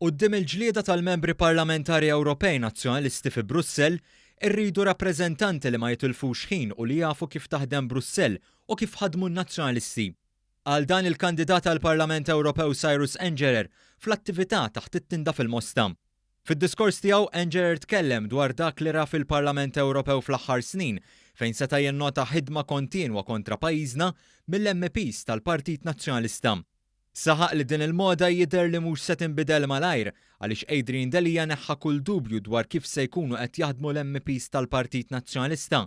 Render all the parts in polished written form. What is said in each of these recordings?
Quddiem il-ġlieda tal-membri parlamentari Ewropej nazzjonalisti fi Brussell irridu rappreżentanti li ma jitilfux ħin u li jafu kif taħdem Brussell u kif ħadmu n-nazzjonalisti. Għal dan il-kandidat għall-Parlament Ewropew Cyrus Engerer fl-attività taħt it-tinda fil-Mosta. Fid-diskors tiegħu Engerer tkellem dwar dak li ra fil-Parlament Ewropew fl-aħħar snin fejn seta' jennota ħidma kontinwa kontra pajjiżna mill-MPs tal-Partit Nazzjonalista. Saħaq li din il-moda jidher li mhux se tinbidel malajr għaliex Adrian Delija neħħa kull dubju dwar kif se jkunu qed jaħdmu l-MPs tal-Partit Nazzjonalista,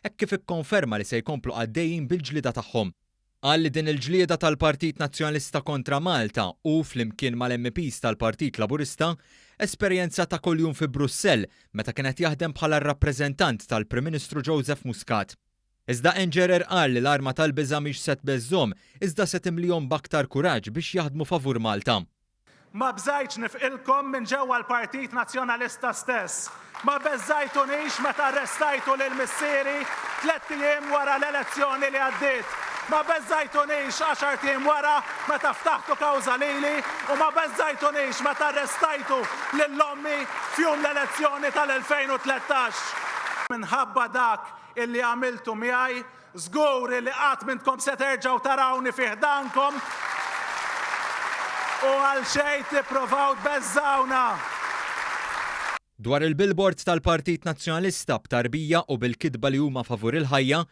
hekk kif ikkonferma li se jkomplu għaddejjin bil-ġlieda tagħhom. Qal li din il-ġlieda tal-Partit Nazzjonalista kontra Malta u flimkien mal-MPs tal-Partit Laburista esperjenza ta' kuljum fi Brussell meta kien qed jaħdem bħala r-rappreżentant tal-Prim Ministru Joseph Muscat. Iżda Engerer qal li l-arma tal-biża' mhix se tbeżżhom iżda se timlihom b'aktar kuraġġ biex jaħdmu favur Malta. Ma bżajtx nifqilkom minn ġewwa l-Partit Nazzjonalista stess. Ma beżżajtunix meta arrestajtu lil missieri 3 ijiem wara l-elezzjoni li għaddiet. Ma beżżajtunix 10 ijiem wara meta ftaħtu kawża lili u ma beżżajtunix meta arrestajtu lill-ommi f'jum l-elezzjoni tal-2013. Minħabba dak illi għamiltu miegħi, żgur li qatt minnkom se terġgħu tarawni fih dankom u għal xejn tippruvaw tbeżżawna. Dwar il-billboard tal-Partit Nazzjonalista b'tarbija u bil-kitba li huma favur il-ħajja,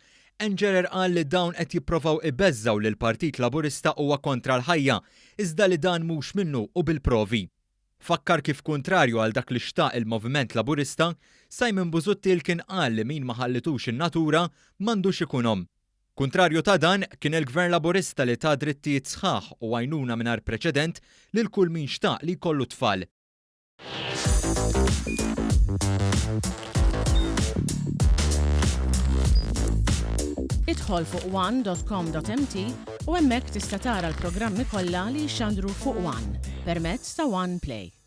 Engerer qal li dawn qed jippruvaw ibeżżaw lil Partit Laburista huwa kontra l-ħajja, iżda li dan mhux minnu u bil-provi. Fakkar kif kontrarju għal dak li xtaq il-Moviment Laburista, Simon Busuttil kien qal li min ma ħallitux in-natura m'għandux ikunhom. Kontrarju ta' dan kien il-Gvern Laburista li ta' drittijiet sħaħ u għajnuna mingħajr preċedent lil kull min xtaq li jkollu tfal. Idħol fuq one.com.mt u hemmhekk tista' tara l-programmi kollha li jxandru fuq One permezz ta' One Play.